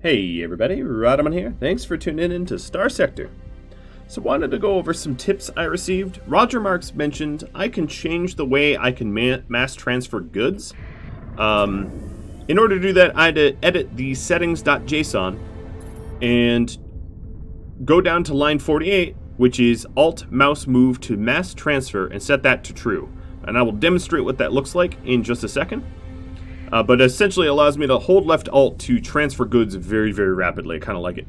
Hey everybody, Radaman here. Thanks for tuning in to Starsector. So wanted to go over some tips I received. Roger Marks mentioned I can change the way I can mass transfer goods. In order to do that, I had to edit the settings.json and go down to line 48, which is Alt mouse move to mass transfer, and set that to true. And I will demonstrate what that looks like in just a second. But essentially allows me to hold left alt to transfer goods very, very rapidly. I kind of like it.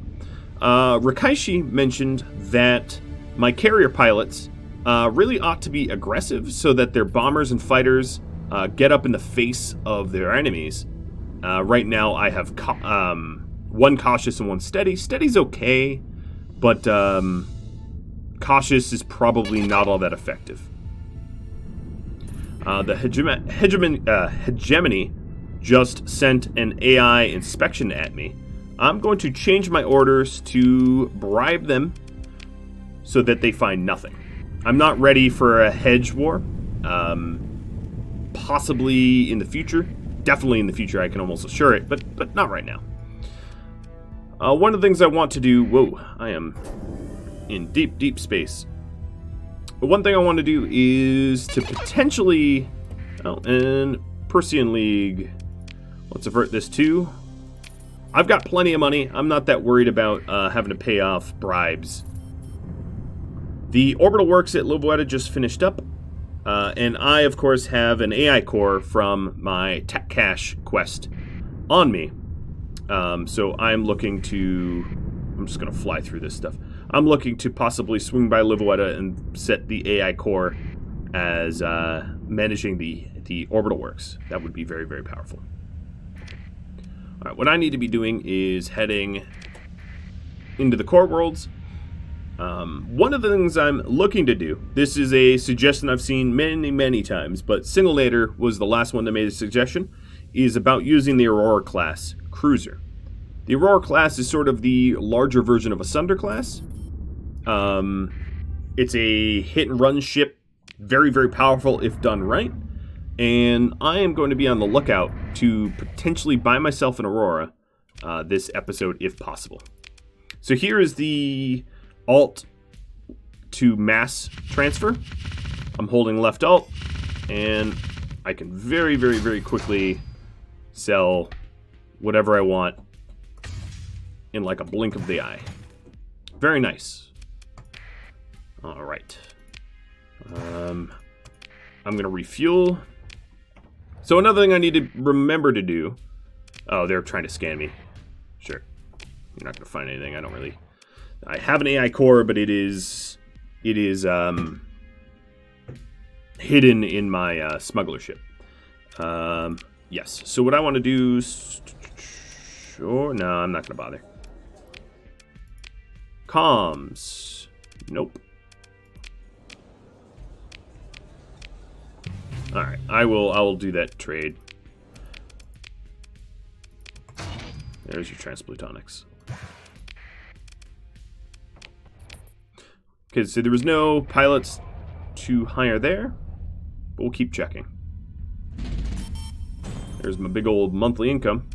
Rakaishi mentioned that my carrier pilots really ought to be aggressive so that their bombers and fighters get up in the face of their enemies. Right now I have one cautious and one steady. Steady's okay, but cautious is probably not all that effective. The hegemony just sent an AI inspection at me. I'm going to change my orders to bribe them so that they find nothing. I'm not ready for a hedge war. Possibly in the future. Definitely in the future, I can almost assure it, but not right now. One of the things I want to do... Whoa, I am in deep, deep space. But one thing I want to do is to potentially... Oh, and Persian League... Let's avert this too. I've got plenty of money. I'm not that worried about having to pay off bribes. The orbital works at LazyLib just finished up. And I, of course, have an AI core from my Tech Cache quest on me. So I'm looking to... I'm just going to fly through this stuff. I'm looking to possibly swing by LazyLib and set the AI core as managing the orbital works. That would be very, very powerful. Alright, what I need to be doing is heading into the core worlds. One of the things I'm looking to do, this is a suggestion I've seen many, many times, but Singlenator was the last one that made a suggestion, is about using the Aurora class cruiser. The Aurora class is sort of the larger version of a Sunder class. It's a hit-and-run ship, very, very powerful if done right. And I am going to be on the lookout to potentially buy myself an Aurora this episode if possible. So here is the alt to mass transfer. I'm holding left alt, and I can very, very, very quickly sell whatever I want in like a blink of the eye. Very nice. All right. I'm going to refuel. So another thing I need to remember to do... Oh, they're trying to scan me. Sure. You're not going to find anything. I don't really... I have an AI core, but it is hidden in my smuggler ship. Yes. So what I want to do... Sure. No, I'm not going to bother. Comms. Nope. Alright, I will do that trade. There's your transplutonics. Okay, so there was no pilots to hire there, but we'll keep checking. There's my big old monthly income.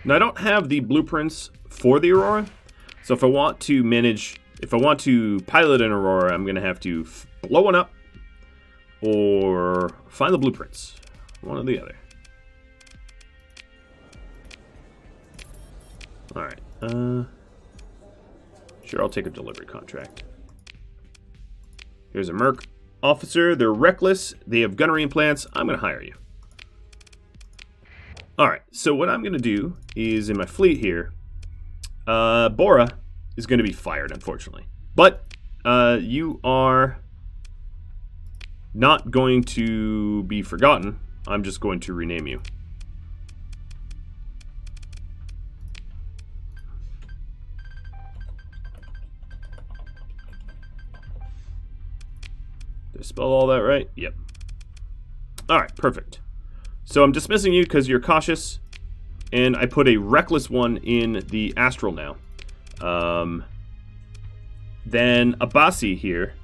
Now, I don't have the blueprints for the Aurora, so if I want to pilot an Aurora, I'm going to have to blow one up or find the blueprints. One or the other. Alright. Sure, I'll take a delivery contract. Here's a Merc officer. They're reckless. They have gunnery implants. I'm going to hire you. Alright, so what I'm going to do is in my fleet here, Bora is going to be fired, unfortunately. But you are not going to be forgotten. I'm just going to rename you. Did I spell all that right? Yep. Alright, perfect. So I'm dismissing you because you're cautious, and I put a reckless one in the Astral now. Then Abasi here.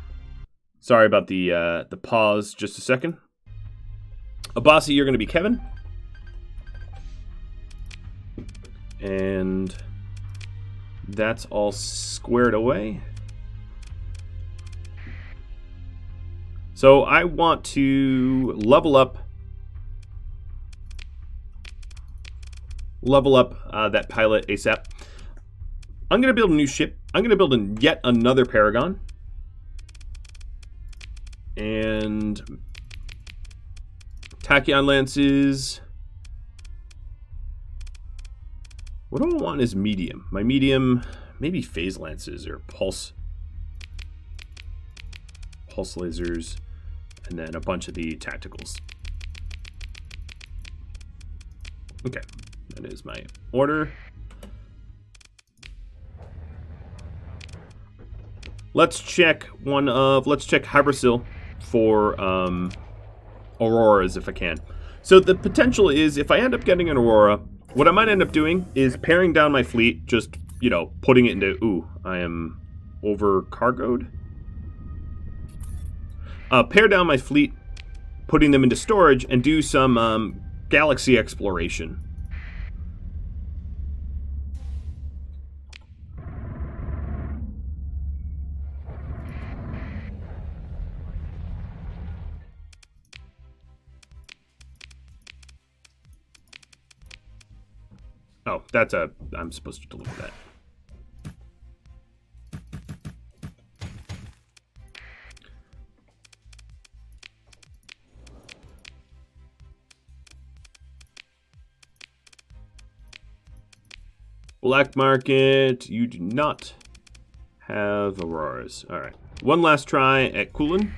Sorry about the pause, just a second. Abasi, you're going to be Kevin. And that's all squared away. So I want to level up that pilot ASAP. I'm going to build a new ship. I'm going to build yet another Paragon. And Tachyon Lances. What do I want is medium? My medium, maybe Phase Lances or Pulse Lasers, and then a bunch of the Tacticals. Okay, that is my order. Let's check Hybrasil for Auroras if I can. So the potential is, if I end up getting an Aurora, what I might end up doing is paring down my fleet, just, you know, putting it into, ooh, I am over-cargoed. Pare down my fleet, putting them into storage, and do some galaxy exploration. Oh, I'm supposed to deliver that. Black market, you do not have Auroras. All right, one last try at Kulin.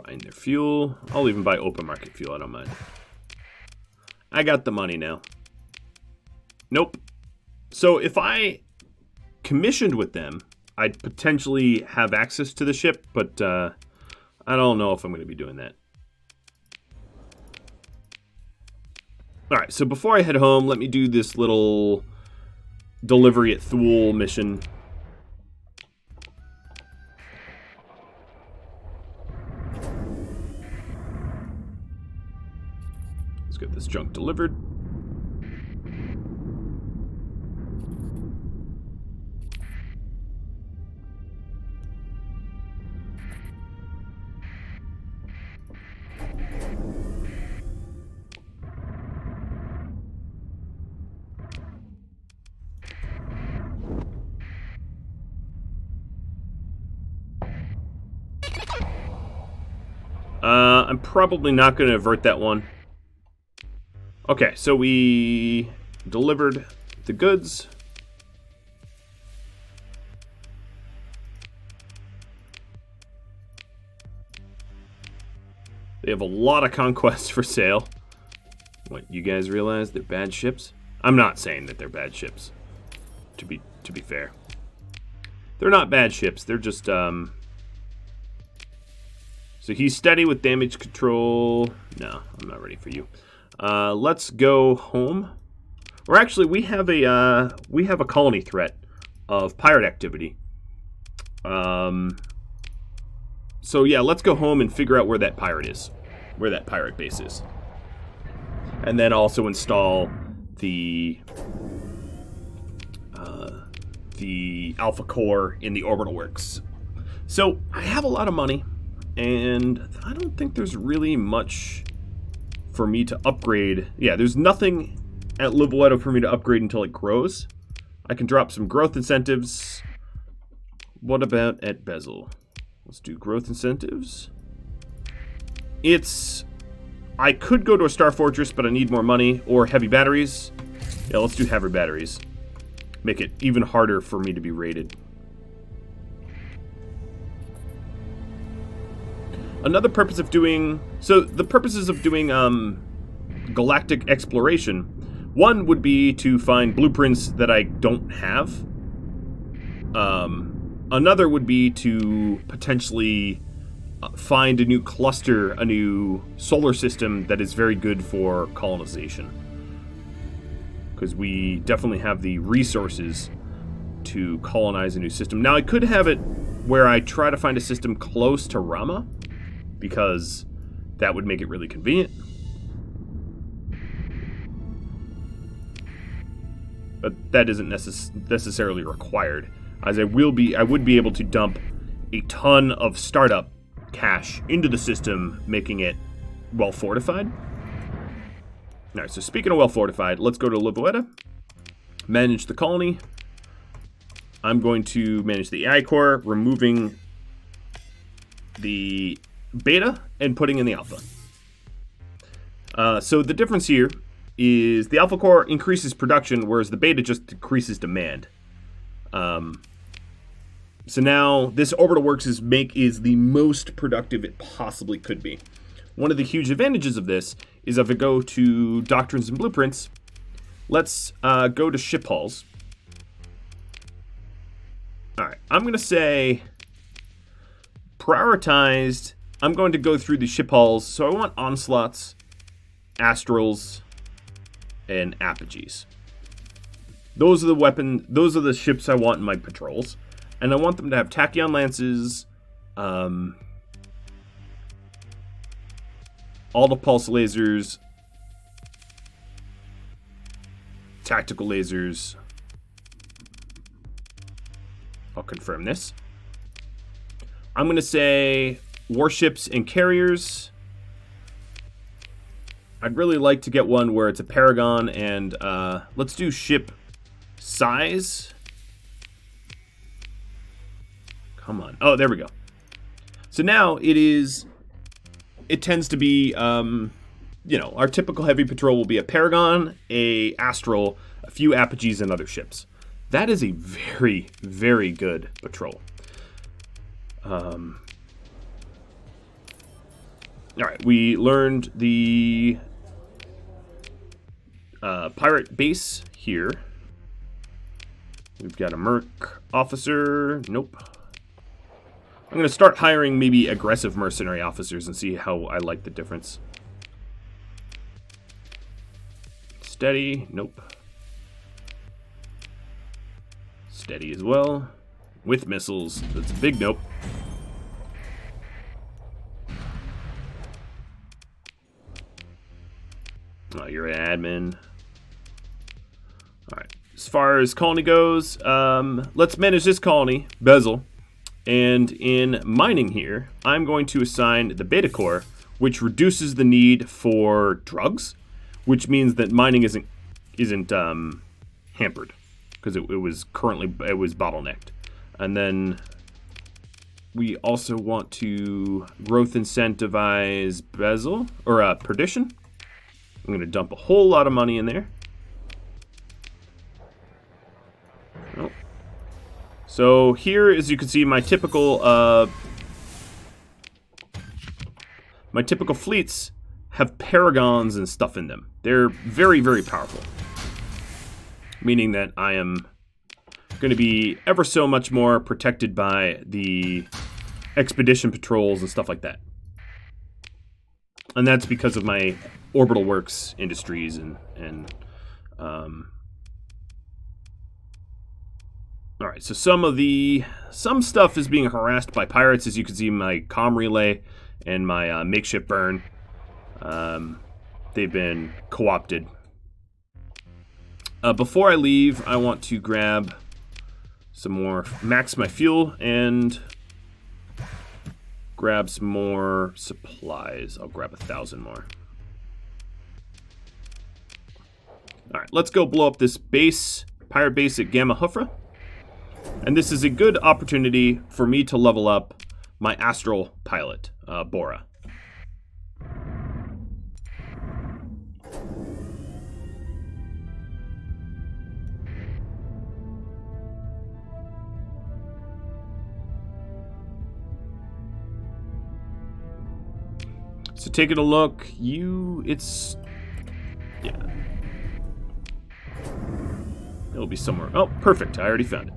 Buying their fuel. I'll even buy open market fuel, I don't mind. I got the money now. Nope. So if I commissioned with them, I'd potentially have access to the ship, but I don't know if I'm going to be doing that. All right, so before I head home, let me do this little delivery at Thule mission. Let's get this junk delivered. I'm probably not going to avert that one. Okay, so we delivered the goods. They have a lot of conquests for sale. What, you guys realize they're bad ships? I'm not saying that they're bad ships, to be fair. They're not bad ships, they're just So he's steady with damage control. No, I'm not ready for you. Let's go home. Or actually, we have a colony threat of pirate activity. So yeah, let's go home and figure out where that pirate is, where that pirate base is, and then also install the alpha core in the orbital works. So I have a lot of money. And I don't think there's really much for me to upgrade. Yeah, there's nothing at Livoeto for me to upgrade until it grows. I can drop some growth incentives. What about at Bezel? Let's do growth incentives. I could go to a Star Fortress, but I need more money, or heavy batteries. Yeah, let's do heavy batteries. Make it even harder for me to be rated. Another purpose of doing... So, the purposes of doing galactic exploration, one would be to find blueprints that I don't have. Another would be to potentially find a new cluster, a new solar system that is very good for colonization. because we definitely have the resources to colonize a new system. Now, I could have it where I try to find a system close to Rama, because that would make it really convenient. But that isn't necessarily required, as I would be able to dump a ton of startup cash into the system, making it well fortified. Alright, so speaking of well fortified, let's go to Livoeta, manage the colony. I'm going to manage the AI core, removing the beta and putting in the alpha. So the difference here is the alpha core increases production, whereas the beta just decreases demand. So now this orbital works is the most productive it possibly could be. One of the huge advantages of this is if I go to Doctrines and Blueprints, let's go to ship hulls. Alright, I'm going to say prioritized. I'm going to go through the ship hulls. So I want onslaughts, astrals, and apogees. Those are the ships I want in my patrols. And I want them to have tachyon lances, all the pulse lasers, tactical lasers. I'll confirm this. I'm going to say warships and carriers. I'd really like to get one where it's a Paragon, and let's do ship size. Come on. Oh, there we go. So now it tends to be, our typical heavy patrol will be a Paragon, a Astral, a few Apogees, and other ships. That is a very, very good patrol. All right, we learned the pirate base here. We've got a merc officer. Nope. I'm going to start hiring maybe aggressive mercenary officers and see how I like the difference. Steady. Nope. Steady as well. With missiles. That's a big nope. Oh, you're an admin. Alright. As far as colony goes, let's manage this colony, Bezel. And in mining here, I'm going to assign the beta core, which reduces the need for drugs, which means that mining isn't hampered, because it was bottlenecked. And then we also want to growth incentivize Bezel, or Perdition. I'm going to dump a whole lot of money in there. Oh. So here, as you can see, my typical fleets have Paragons and stuff in them. They're very, very powerful, meaning that I am going to be ever so much more protected by the expedition patrols and stuff like that. And that's because of my orbital works industries and all right, so some stuff is being harassed by pirates, as you can see, my comm relay and my makeshift burn. They've been co-opted. Before I leave, I want to grab some more, max my fuel, and grab some more supplies. I'll grab 1,000 more. All right, let's go blow up this base, pirate base at Gamma Hufra. And this is a good opportunity for me to level up my astral pilot, Bora. So taking a look, yeah. It'll be somewhere. Oh, perfect. I already found it.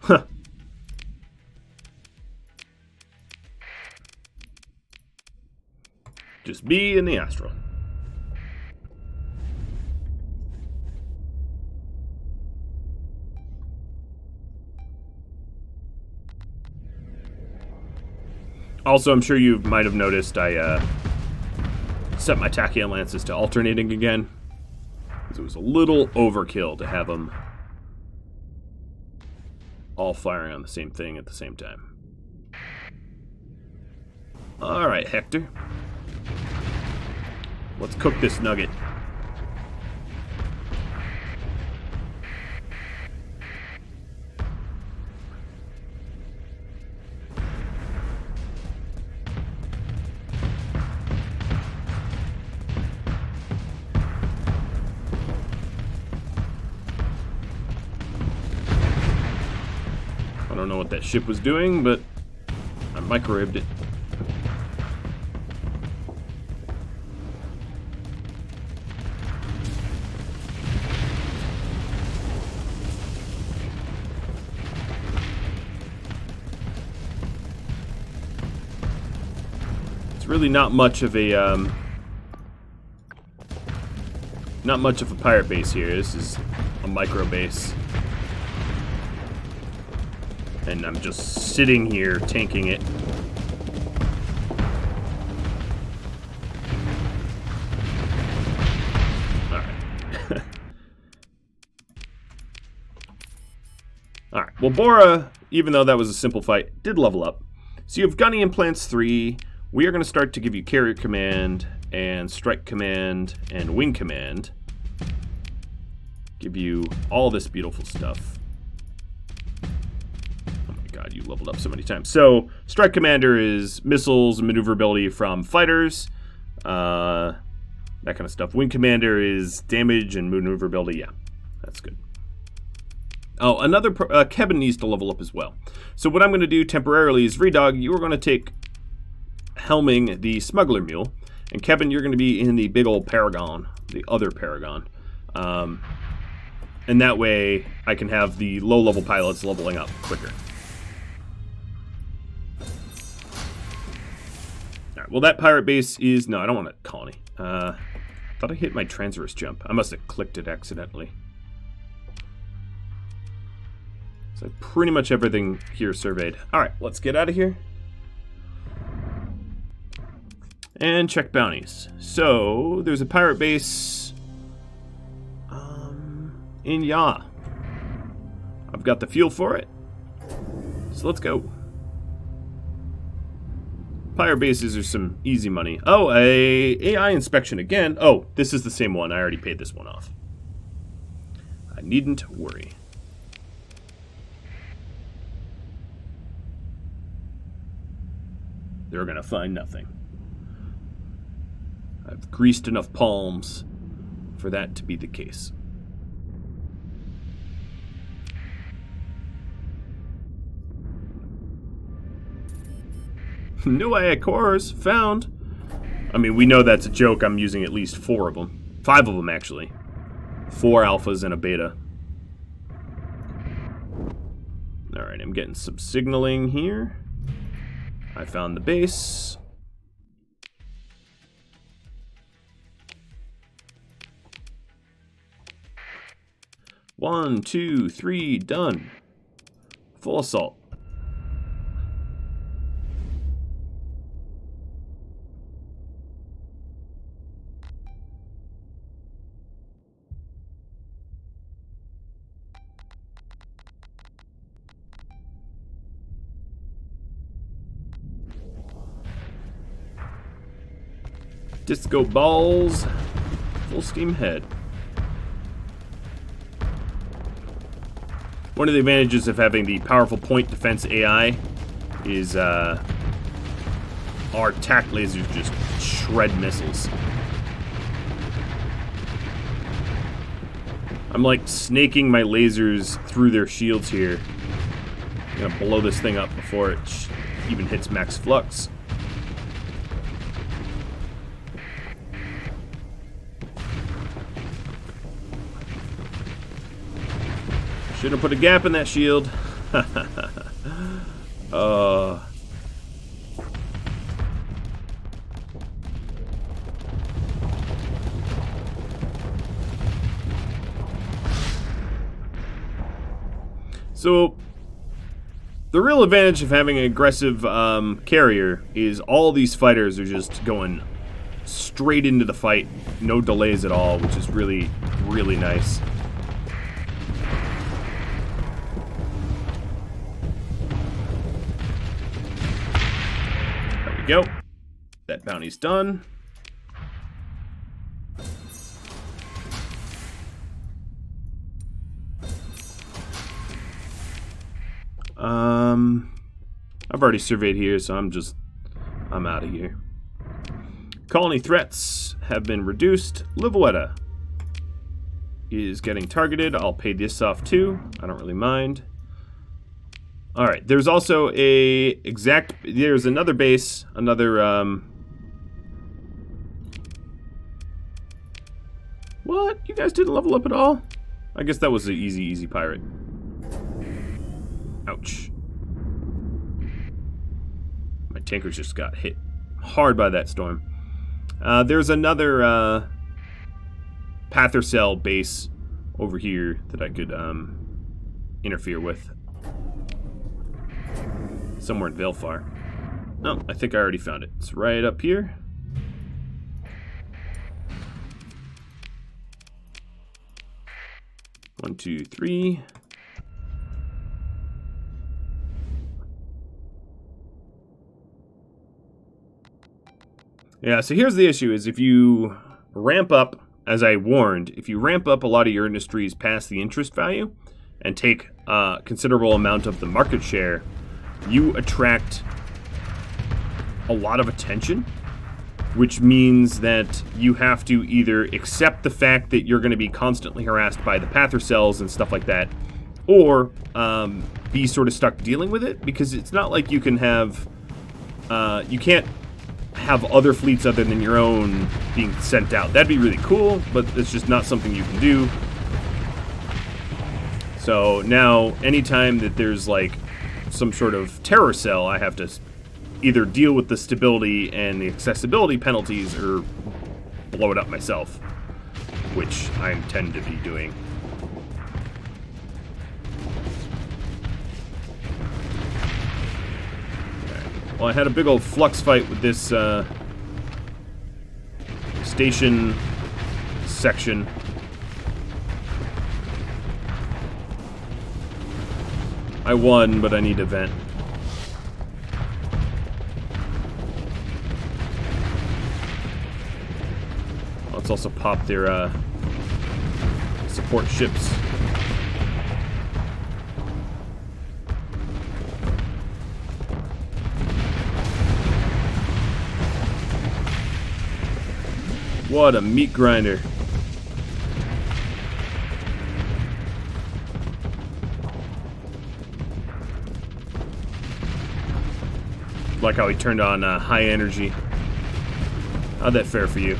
Huh. Just me and the Astral. Also, I'm sure you might have noticed I set my Tachyon lances to alternating again, because it was a little overkill to have them all firing on the same thing at the same time. Alright, Hector. Let's cook this nugget. I don't know what that ship was doing, but I microwaved it. It's really not much of a pirate base here. This is a micro base. And I'm just sitting here tanking it. Alright. Alright, well Bora, even though that was a simple fight, did level up. So you have Gunny Implants 3. We are going to start to give you Carrier Command, and Strike Command, and Wing Command. Give you all this beautiful stuff. God, you leveled up so many times. So, Strike Commander is missiles, maneuverability from fighters, that kind of stuff. Wing Commander is damage and maneuverability. Yeah, that's good. Oh, another Kevin needs to level up as well. So what I'm going to do temporarily is, Vredog, you are going to take helming the Smuggler Mule, and Kevin, you're going to be in the big old Paragon, the other Paragon. And that way, I can have the low-level pilots leveling up quicker. Well, that pirate base is... No, I don't want a colony. Thought I hit my transverse jump. I must have clicked it accidentally. So pretty much everything here surveyed. Alright, let's get out of here. And check bounties. So, there's a pirate base... in Ya. I've got the fuel for it. So let's go. Pirate bases are some easy money. Oh, a AI inspection again. Oh, this is the same one. I already paid this one off. I needn't worry. They're gonna find nothing. I've greased enough palms for that to be the case. No AI cores found. I mean, we know that's a joke. I'm using at least 4 of them. 5 of them, actually. 4 alphas and a beta. Alright, I'm getting some signaling here. I found the base. One, 2, 3, done. Full assault. Disco balls, full steam ahead. One of the advantages of having the powerful point defense AI is our TAC lasers just shred missiles. I'm like snaking my lasers through their shields here. I'm gonna blow this thing up before it even hits max flux. Should have put a gap in that shield. So, The real advantage of having an aggressive carrier is all these fighters are just going straight into the fight, no delays at all, which is really, really nice. There we go. That bounty's done. I've already surveyed here, so I'm out of here. Colony threats have been reduced. Livuetta is getting targeted. I'll pay this off too. I don't really mind. All right. There's also there's another base, another What? You guys didn't level up at all? I guess that was the easy pirate. Ouch. My tankers just got hit hard by that storm. There's another Pather Cell base over here that I could interfere with. Somewhere in Velfar. No, I think I already found it. It's right up here. One, two, three. Yeah, so here's the issue, is if you ramp up, as I warned, if you ramp up a lot of your industries past the interest value and take a considerable amount of the market share, you attract a lot of attention, which means that you have to either accept the fact that you're going to be constantly harassed by the Pather cells and stuff like that, or be sort of stuck dealing with it, because it's not like you can have, you can't have other fleets other than your own being sent out. That'd be really cool, but it's just not something you can do. So now, anytime that there's like some sort of terror cell, I have to either deal with the stability and the accessibility penalties or blow it up myself, which I intend to be doing. Well, I had a big old flux fight with this station section. I won, but I need a vent. Let's also pop their support ships. What a meat grinder. Like how he turned on high energy. How'd that fare for you?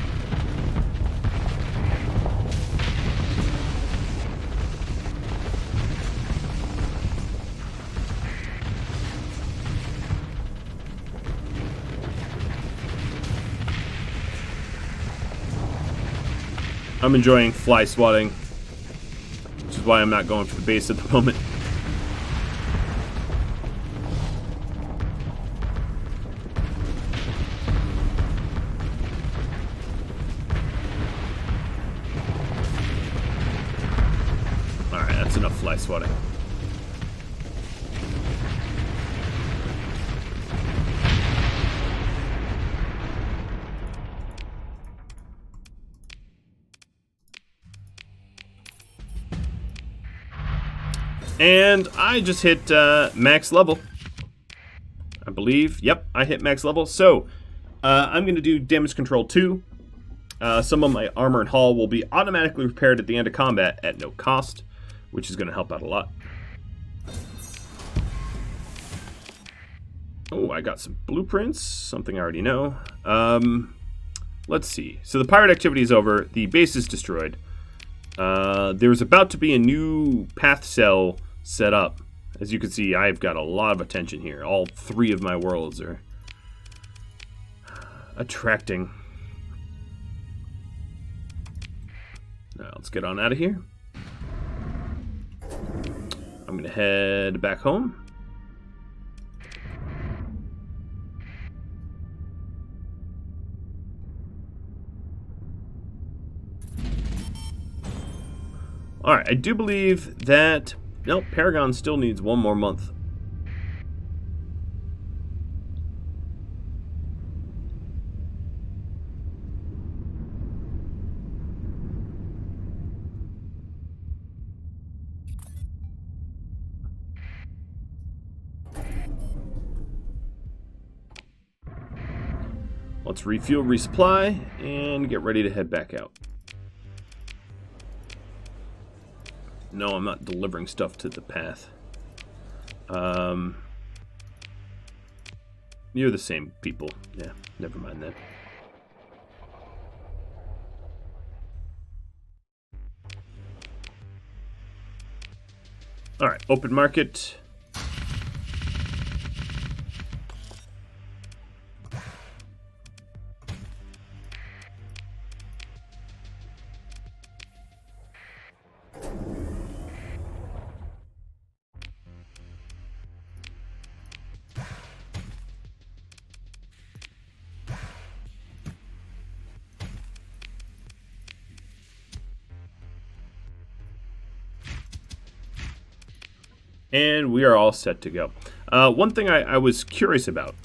I'm enjoying fly swatting, which is why I'm not going for the base at the moment. Alright, that's enough fly swatting. And I just hit max level, I believe. Yep, I hit max level. So I'm going to do damage control 2. Some of my armor and hull will be automatically repaired at the end of combat at no cost, which is going to help out a lot. Oh, I got some blueprints, something I already know. Let's see. So the pirate activity is over. The base is destroyed. There's about to be a new path cell set up. As you can see, I've got a lot of attention here. All 3 of my worlds are attracting. Now, let's get on out of here. I'm going to head back home. Alright, I do believe that... Nope, Paragon still needs one more month. Let's refuel, resupply, and get ready to head back out. No, I'm not delivering stuff to the path. You're the same people. Yeah, never mind that. Alright, open market. And we are all set to go. One thing I was curious about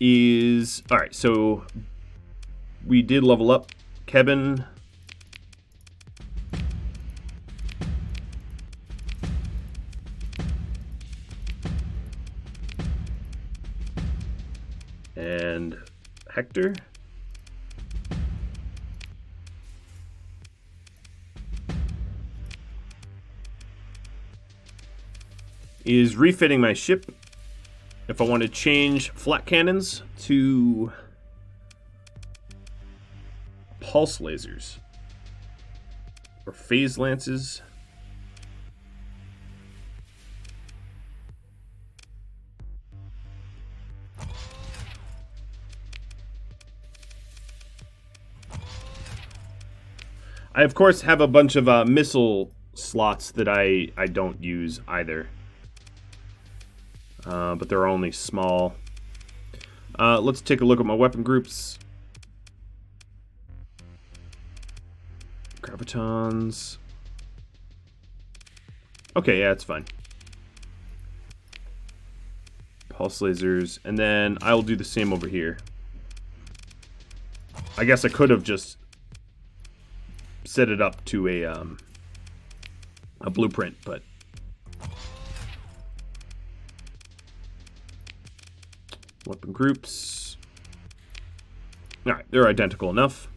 is... Alright, so we did level up Kevin. And Hector. Is refitting my ship if I want to change flat cannons to pulse lasers or phase lances. I of course have a bunch of missile slots that I don't use either. But they're only small. Let's take a look at my weapon groups. Gravitons. Okay, yeah, it's fine. Pulse lasers. And then I'll do the same over here. I guess I could have just set it up to a blueprint, but... Weapon groups. Alright, they're identical enough.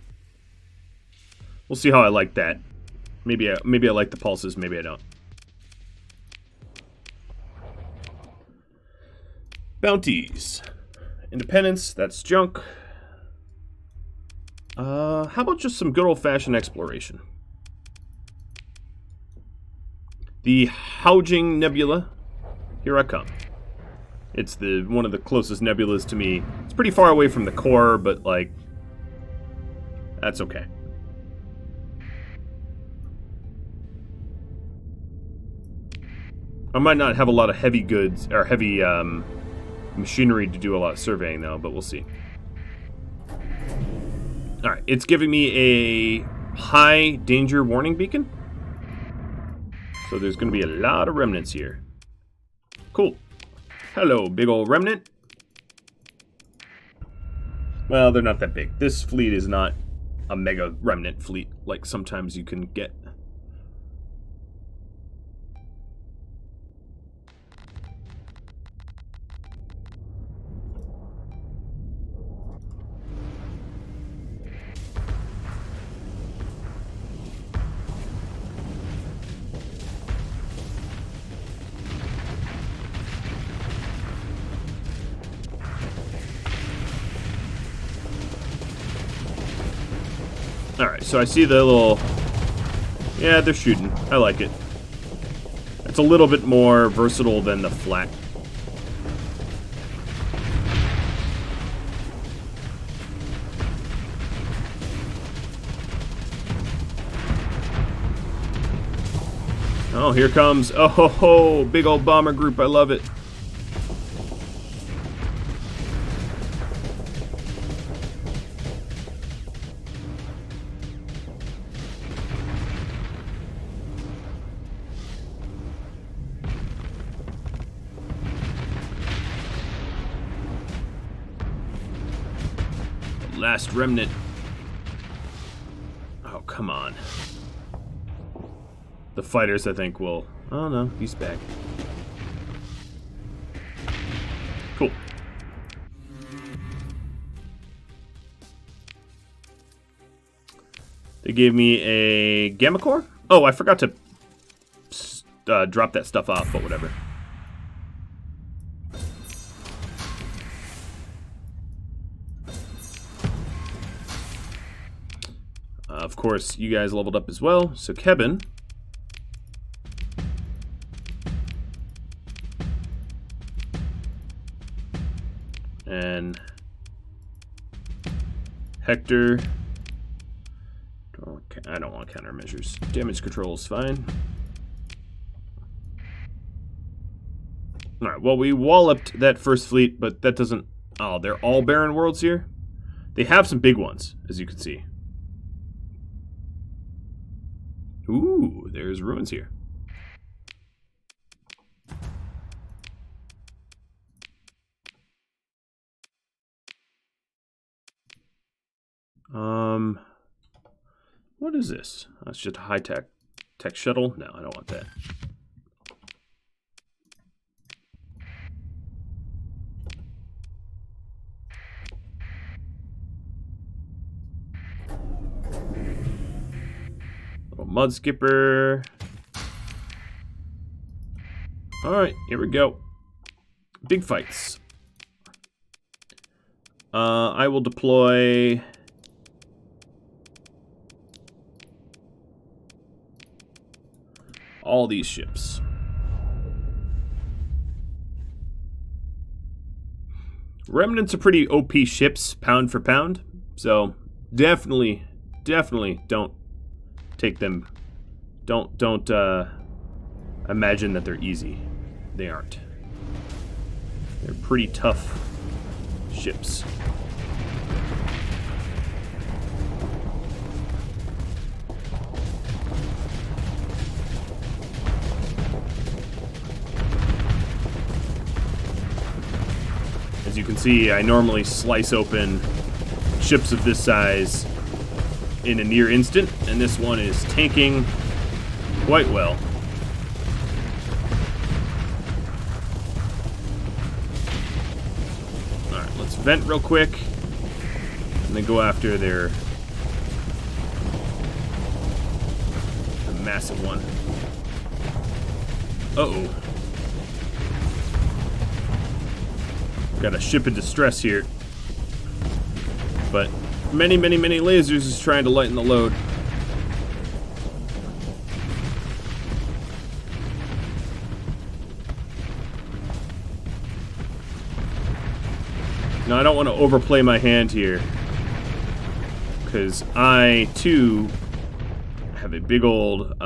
We'll see how I like that. Maybe I like the pulses, maybe I don't. Bounties. Independence, that's junk. How about just some good old-fashioned exploration? The Haujing Nebula. Here I come. It's one of the closest nebulas to me. It's pretty far away from the core, but, like, that's okay. I might not have a lot of heavy goods, or heavy machinery to do a lot of surveying, though, but we'll see. Alright, it's giving me a high danger warning beacon. So there's going to be a lot of remnants here. Cool. Hello, big old remnant. Well, they're not that big. This fleet is not a mega remnant fleet like sometimes you can get. Alright, so I see the little... Yeah, they're shooting. I like it. It's a little bit more versatile than the flat. Oh, here comes... Oh, ho, ho, big old bomber group. I love it. last remnant. Oh, come on. The fighters, I think, will... Oh, no, he's back. Cool. They gave me a gamma core? Oh, I forgot to drop that stuff off, but whatever. Of course, you guys leveled up as well. So Kevin... and Hector. I don't want countermeasures. Damage control is fine. Alright, well, we walloped that first fleet, but that doesn't... Oh, they're all barren worlds here? They have some big ones, as you can see. Ooh, there's ruins here. What is this? That's just a high-tech shuttle? No, I don't want that. Little mud skipper. Alright, here we go. Big fights. I will deploy... all these ships. Remnants are pretty OP ships, pound for pound. So definitely don't take them. Don't imagine that they're easy. They aren't. They're pretty tough ships. As you can see, I normally slice open ships of this size in a near instant, and this one is tanking quite well. Alright, let's vent real quick, and then go after their massive one. Uh-oh. Got a ship in distress here. But many lasers is trying to lighten the load. Now I don't want to overplay my hand here, because I too have a big old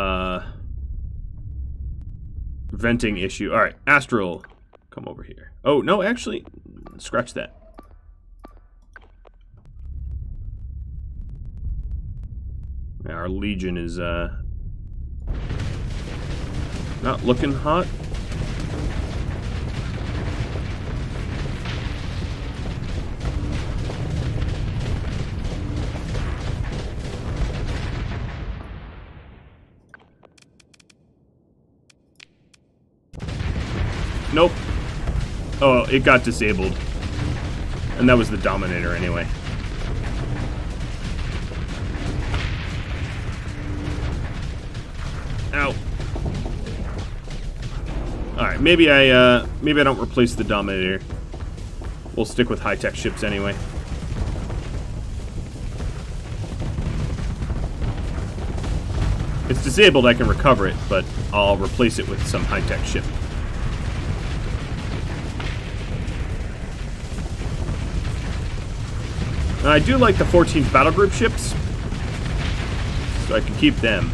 venting issue. Alright, Astral, come over here. Oh, no, actually, scratch that. Yeah, our Legion is not looking hot. Nope. Oh, it got disabled. And that was the Dominator anyway. Ow. Alright, maybe I don't replace the Dominator. We'll stick with high-tech ships anyway. It's disabled, I can recover it, but I'll replace it with some high-tech ship. Now, I do like the 14th Battle Group ships, so I can keep them.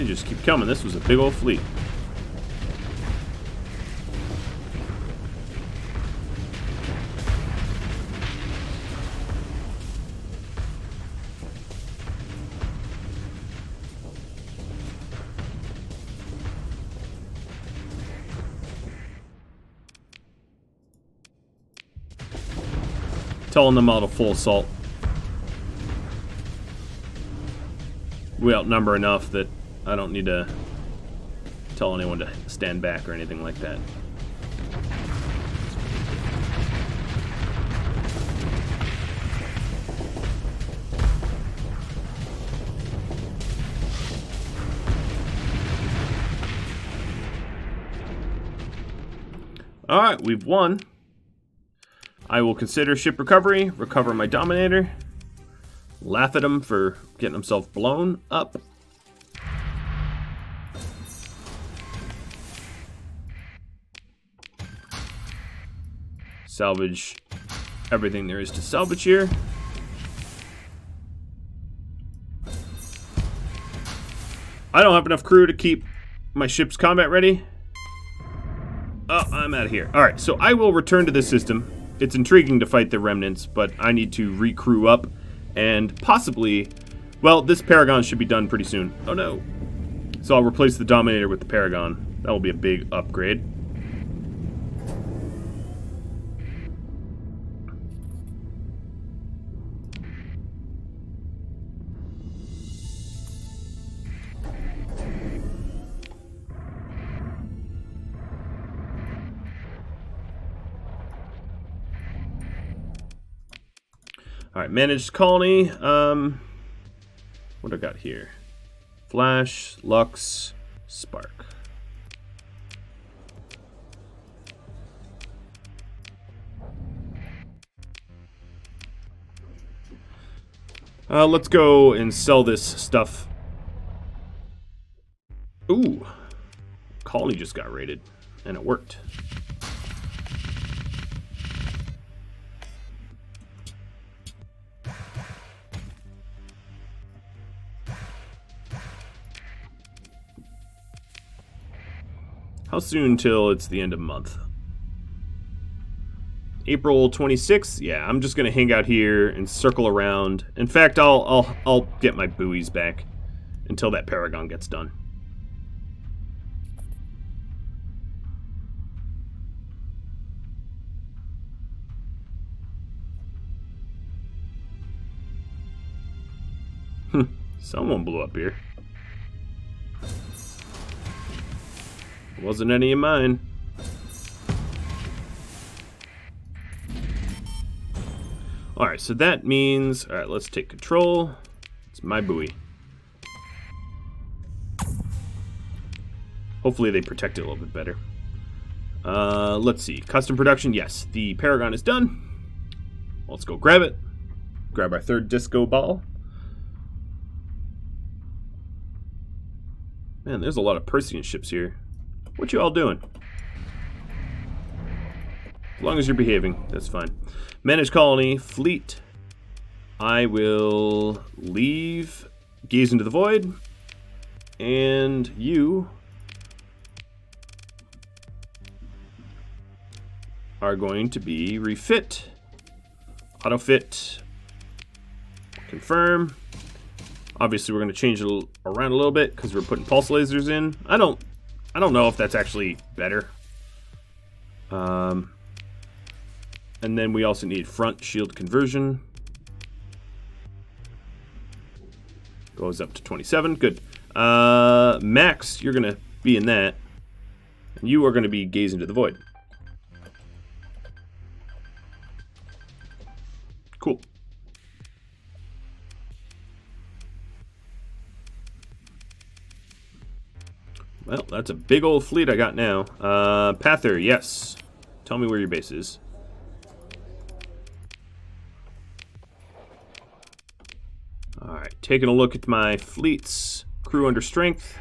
just keep coming. This was a big old fleet. Telling them all to full assault. We outnumber enough that I don't need to tell anyone to stand back or anything like that. Alright, we've won. I will consider ship recovery, recover my Dominator, laugh at him for getting himself blown up. Salvage everything there is to salvage here. I don't have enough crew to keep my ships combat ready. Oh, I'm out of here. Alright, so I will return to this system. It's intriguing to fight the Remnants, but I need to recrew up and possibly, well, this Paragon should be done pretty soon. Oh no. So I'll replace the Dominator with the Paragon. That will be a big upgrade. Alright, managed colony. What do I got here? Flash, Lux, Spark. Let's go and sell this stuff. Ooh. Colony just got raided, and it worked. How soon till it's the end of the month? April 26th? Yeah, I'm just gonna hang out here and circle around. In fact, I'll get my buoys back until that Paragon gets done. Someone blew up here. Wasn't any of mine. Alright, so that means... Alright, let's take control. It's my buoy. Hopefully they protect it a little bit better. Let's see. Custom production, yes. The Paragon is done. Let's go grab it. Grab our third disco ball. Man, there's a lot of Persean ships here. What you all doing? As long as you're behaving, that's fine. Manage colony, fleet. I will leave, gaze into the void, and you are going to be refit, autofit, confirm. Obviously, we're going to change it around a little bit because we're putting pulse lasers in. I don't know if that's actually better. And then we also need front shield conversion. Goes up to 27. Good. Max, you're going to be in that. And you are going to be gaze into the void. Cool. Well, that's a big old fleet I got now. Pather, yes. Tell me where your base is. Alright, taking a look at my fleets. Crew under strength.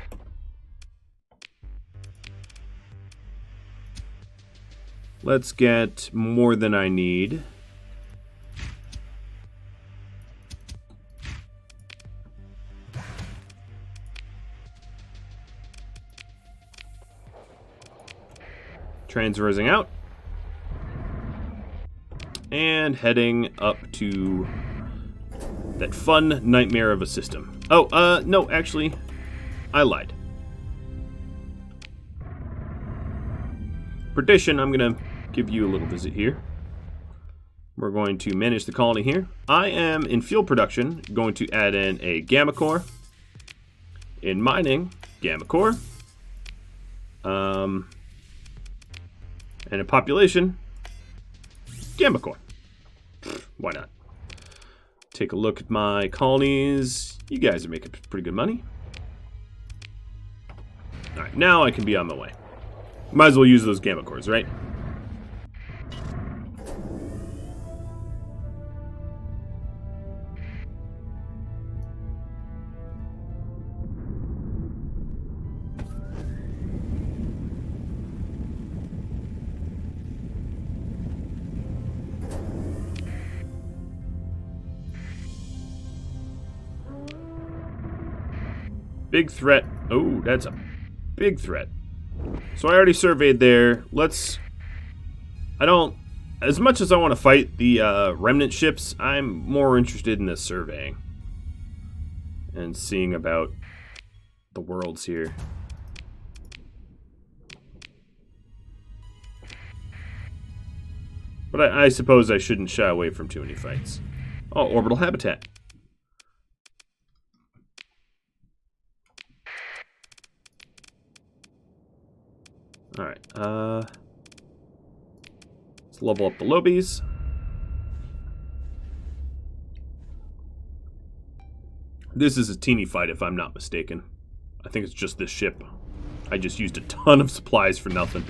Let's get more than I need. Transversing out. And heading up to that fun nightmare of a system. Oh, no, actually, I lied. Perdition, I'm going to give you a little visit here. We're going to manage the colony here. I am, in fuel production, going to add in a gamma core. In mining, gamma core. And in population, gamma core. Why not? Take a look at my colonies. You guys are making pretty good money. Alright, now I can be on my way. Might as well use those gamma cores, right? Big threat. Oh, that's a big threat. So I already surveyed there. As much as I want to fight the remnant ships, I'm more interested in this surveying. And seeing about the worlds here. But I suppose I shouldn't shy away from too many fights. Oh, orbital habitat. Alright, let's level up the lobbies. This is a teeny fight if I'm not mistaken. I think it's just this ship. I just used a ton of supplies for nothing.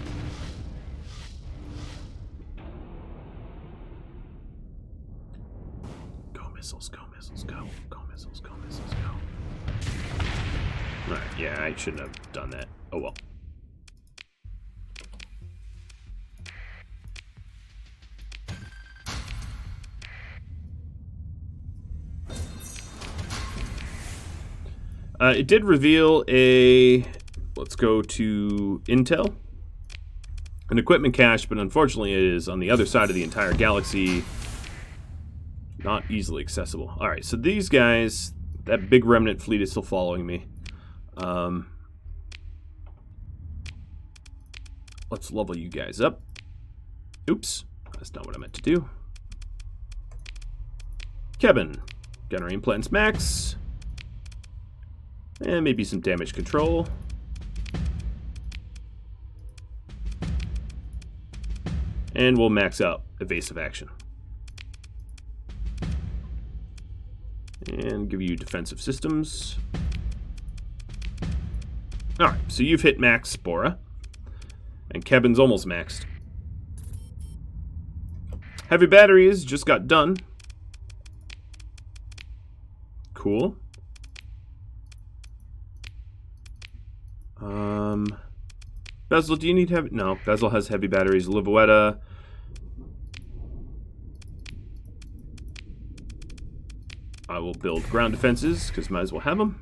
Go missiles, go missiles, go. Go missiles, go missiles, go. Alright, yeah, I shouldn't have done that. Oh well. It did reveal let's go to Intel, an equipment cache, but unfortunately it is on the other side of the entire galaxy, not easily accessible. Alright, so these guys, that big remnant fleet is still following me. Let's level you guys up. Oops, that's not what I meant to do. Kevin, gunnery implants max. And maybe some damage control. And we'll max out evasive action. And give you defensive systems. Alright, so you've hit max Spora. And Kevin's almost maxed. Heavy batteries just got done. Cool. Bezel, do you need heavy? No, Bezel has heavy batteries. Livuetta. I will build ground defenses, because might as well have them.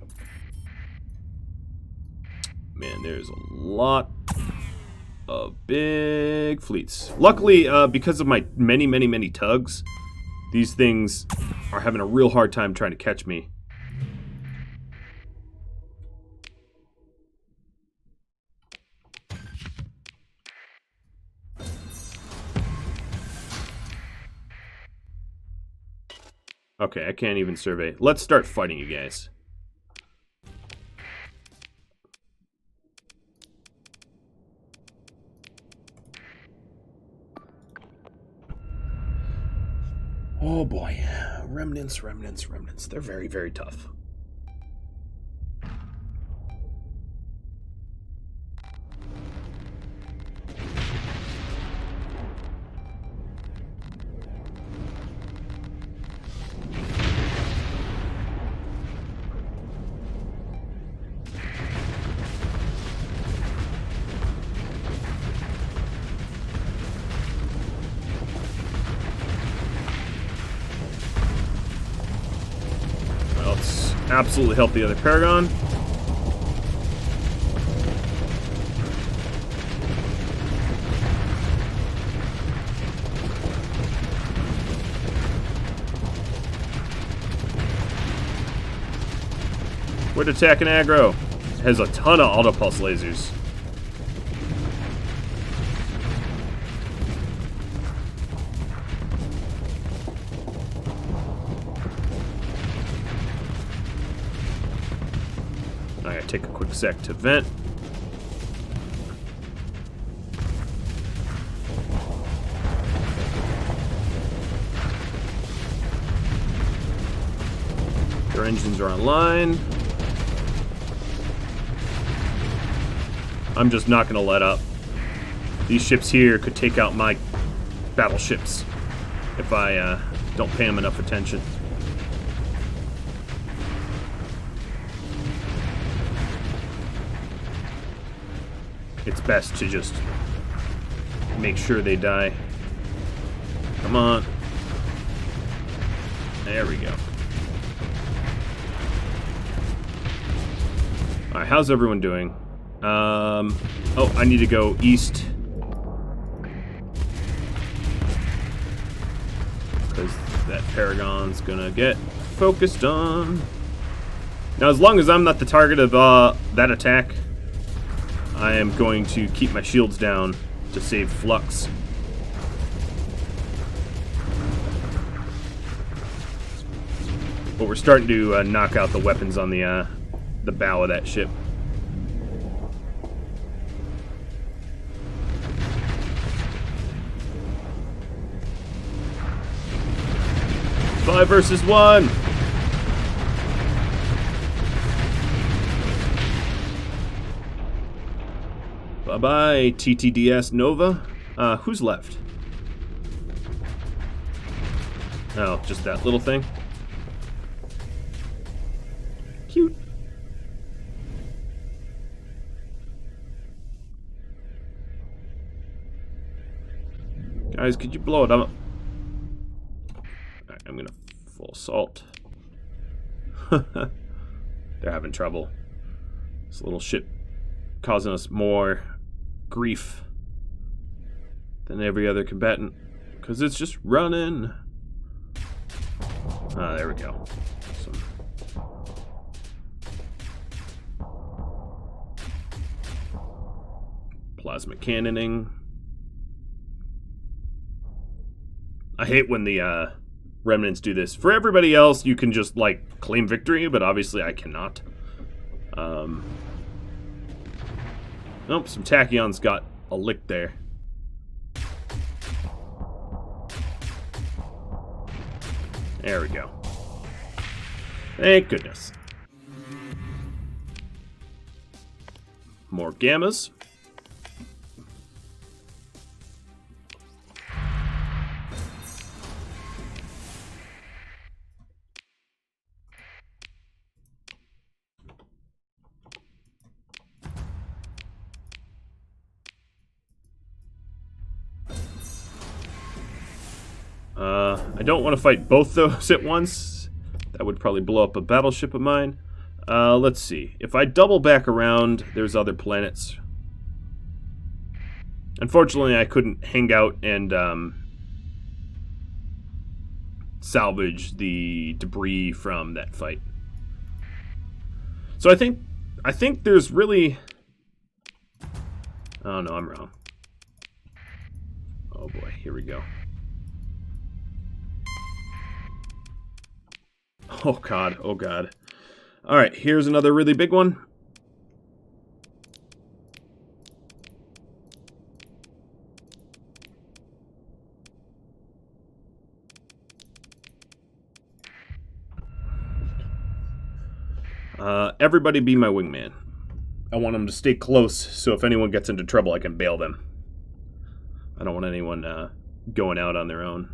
Man, there's a lot of big fleets. Luckily, because of my many tugs, these things are having a real hard time trying to catch me. Okay, I can't even survey. Let's start fighting you guys. Oh boy. Remnants. They're very, very tough. Absolutely help the other Paragon. Quit attacking aggro. It has a ton of autopulse lasers. I gotta take a quick sec to vent. Their engines are online. I'm just not gonna let up. These ships here could take out my battleships if I don't pay them enough attention. It's best to just make sure they die. Come on. There we go. Alright, how's everyone doing? Oh, I need to go east. Because that Paragon's gonna get focused on. Now, as long as I'm not the target of that attack, I am going to keep my shields down to save flux. But we're starting to knock out the weapons on the bow of that ship. Five versus one. Bye-bye, TTDS Nova. Who's left? Oh, just that little thing? Cute. Guys, could you blow it up? Alright, I'm gonna full assault. They're having trouble. This little ship causing us more grief than every other combatant, because it's just running. Ah, there we go. Some plasma cannoning. I hate when the remnants do this. For everybody else, you can just like claim victory, but obviously I cannot. Nope, some tachyons got a lick there. There we go. Thank goodness. More gammas. I don't want to fight both those at once. That would probably blow up a battleship of mine. Let's see. If I double back around, there's other planets. Unfortunately, I couldn't hang out and salvage the debris from that fight. So I think there's really... Oh no, I'm wrong. Oh boy, here we go. Oh god, oh god. Alright, here's another really big one. Everybody be my wingman. I want them to stay close, so if anyone gets into trouble, I can bail them. I don't want anyone going out on their own.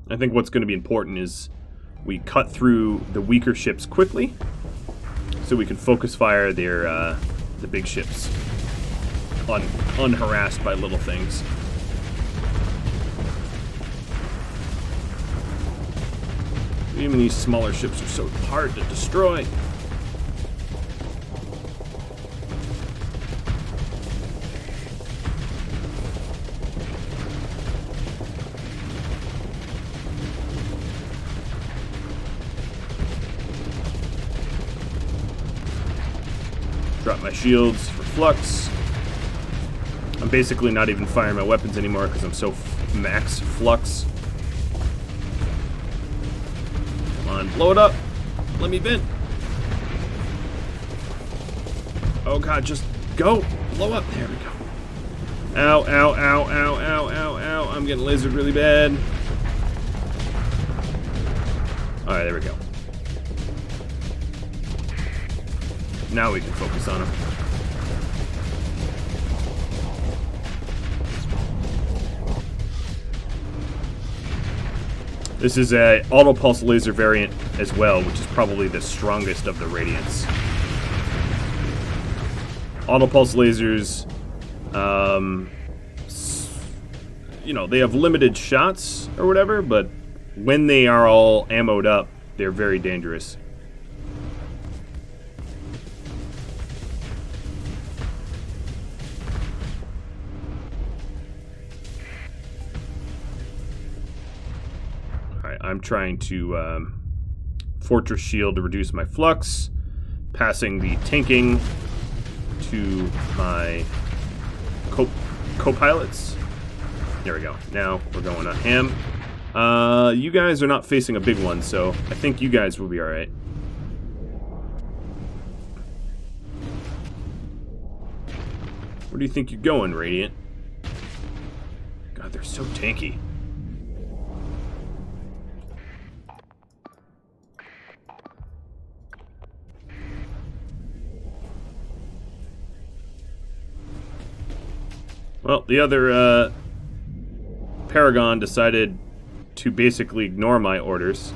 I think what's going to be important is we cut through the weaker ships quickly, so we can focus fire their the big ships, unharassed by little things. Even these smaller ships are so hard to destroy. Drop my shields for flux. I'm basically not even firing my weapons anymore because I'm so max flux. Come on, blow it up. Let me vent. Oh god, just go. Blow up. There we go. Ow, ow, ow, ow, ow, ow, ow. I'm getting lasered really bad. Alright, there we go. Now we can focus on him. This is a auto pulse laser variant as well, which is probably the strongest of the radiants. Auto pulse lasers, you know, they have limited shots or whatever, but when they are all ammoed up, they're very dangerous. I'm trying to fortress shield to reduce my flux, passing the tanking to my co-pilots. There we go. Now we're going on ham. You guys are not facing a big one, so I think you guys will be alright. Where do you think you're going, Radiant? God, they're so tanky. Well, the other Paragon decided to basically ignore my orders.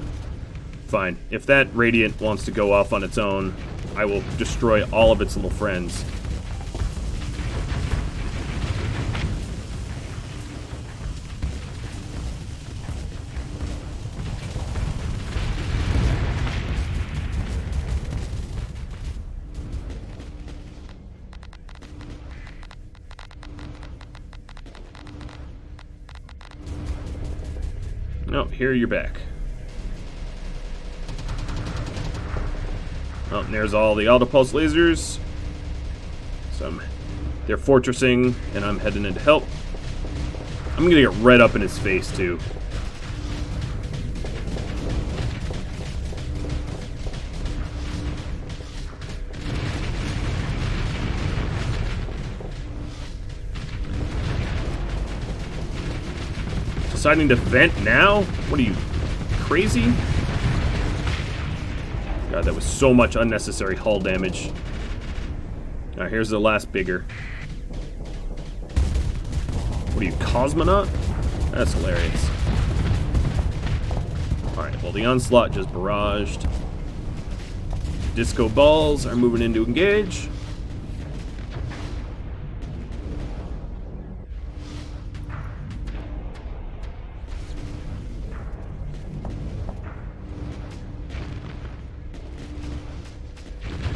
Fine. If that Radiant wants to go off on its own, I will destroy all of its little friends. Oh, here you're back. Oh, and there's all the auto pulse lasers. So they're fortressing, and I'm heading in to help. I'm gonna get right up in his face too. Deciding to vent now? What are you, crazy? God, that was so much unnecessary hull damage. Alright, here's the last bigger. What are you, cosmonaut? That's hilarious. Alright, well the onslaught just barraged. Disco balls are moving in to engage.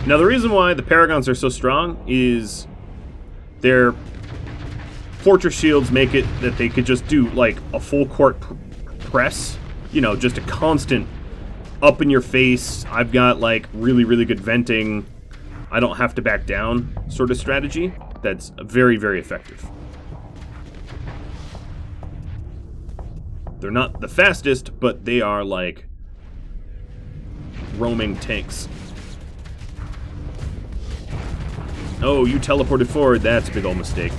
Now, the reason why the Paragons are so strong is their fortress shields make it that they could just do, like, a full court press. You know, just a constant up in your face, I've got, like, really, really good venting, I don't have to back down sort of strategy. That's very, very effective. They're not the fastest, but they are, like, roaming tanks. Oh, you teleported forward. That's a big old mistake.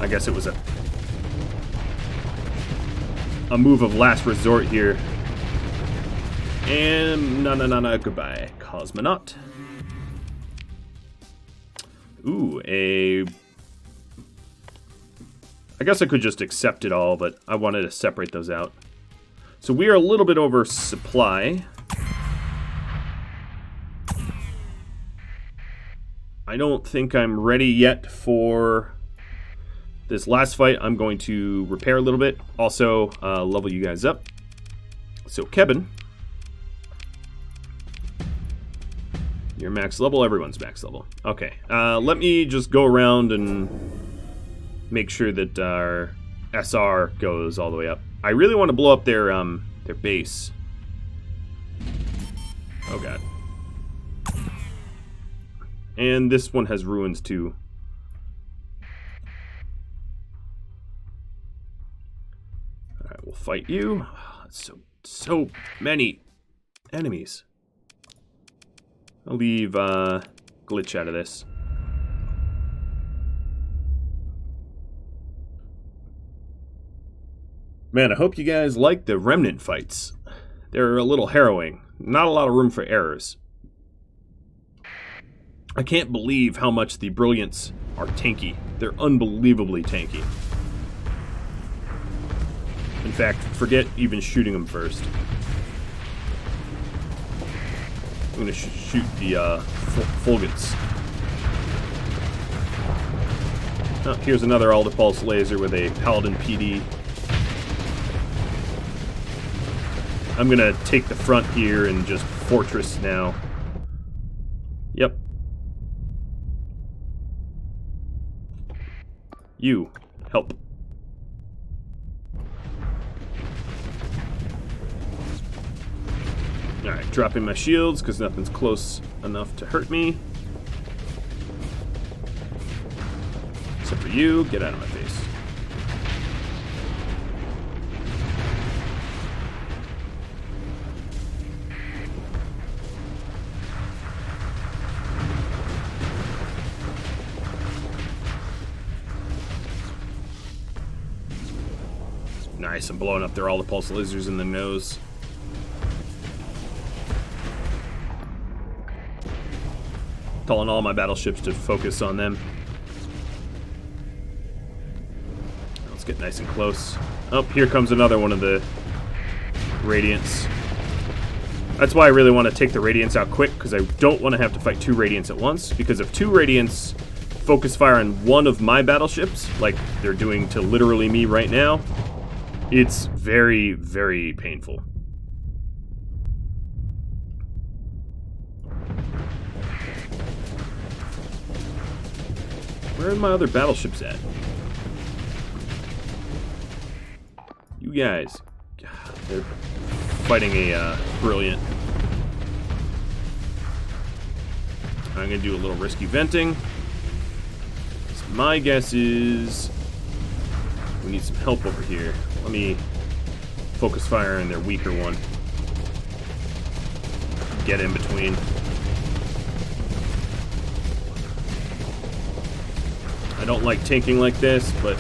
I guess it was a move of last resort here. And no, goodbye, cosmonaut. Ooh, I guess I could just accept it all, but I wanted to separate those out. So we are a little bit over supply. I don't think I'm ready yet for this last fight. I'm going to repair a little bit. Also, level you guys up. So, Kevin, you're max level. Everyone's max level. Okay. Let me just go around and make sure that our SR goes all the way up. I really want to blow up their base. Oh, God. And this one has ruins too. Alright, we'll fight you. So many enemies. I'll leave glitch out of this. Man, I hope you guys like the remnant fights. They're a little harrowing. Not a lot of room for errors. I can't believe how much the brilliants are tanky. They're unbelievably tanky. In fact, forget even shooting them first. I'm gonna shoot the Fulgents. Oh, here's another Aldepulse laser with a Paladin PD. I'm gonna take the front here and just fortress now. Yep. You, help. Alright, dropping my shields because nothing's close enough to hurt me. Except for you, get out of my face. Nice, I'm blowing up all the pulse lasers in the nose. Telling all my battleships to focus on them. Let's get nice and close. Oh, here comes another one of the Radiants. That's why I really want to take the Radiants out quick, because I don't want to have to fight 2 Radiants at once, because if 2 Radiants focus fire on one of my battleships, like they're doing to literally me right now, it's very, very painful. Where are my other battleships at? You guys. God, they're fighting a brilliant. I'm going to do a little risky venting. So my guess is we need some help over here. Let me focus fire on their weaker one. Get in between. I don't like tanking like this, but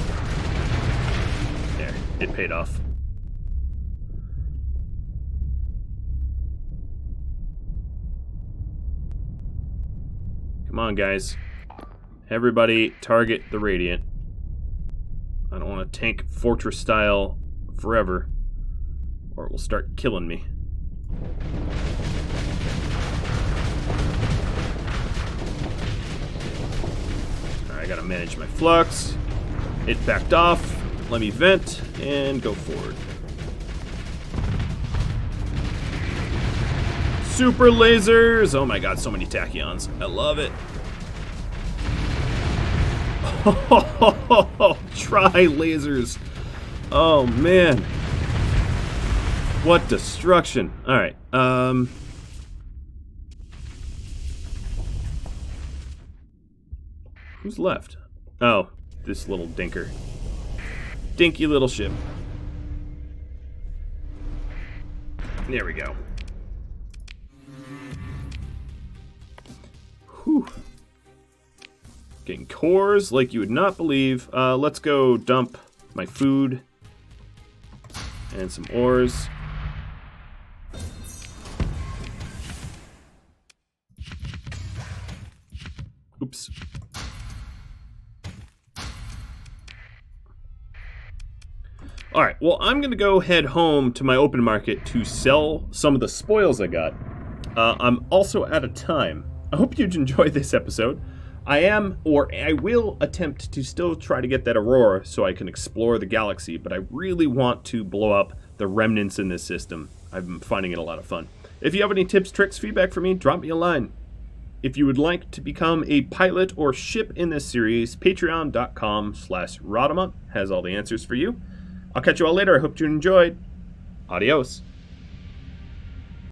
there, it paid off. Come on, guys. Everybody target the Radiant. I don't want to tank fortress style forever, or it will start killing me. Alright, I gotta manage my flux. It backed off. Let me vent and go forward. Super lasers! Oh my god, so many tachyons. I love it. Try lasers. Oh man. What destruction. Alright, who's left? Oh, this little dinker. Dinky little ship. There we go. Whew. Getting cores like you would not believe. Let's go dump my food and some ores. Oops. Alright, well, I'm going to go head home to my open market to sell some of the spoils I got. I'm also out of time. I hope you'd enjoy this episode. I will attempt to still try to get that Aurora so I can explore the galaxy, but I really want to blow up the remnants in this system. I'm finding it a lot of fun. If you have any tips, tricks, feedback for me, drop me a line. If you would like to become a pilot or ship in this series, patreon.com/Rodamont has all the answers for you. I'll catch you all later. I hope you enjoyed. Adios.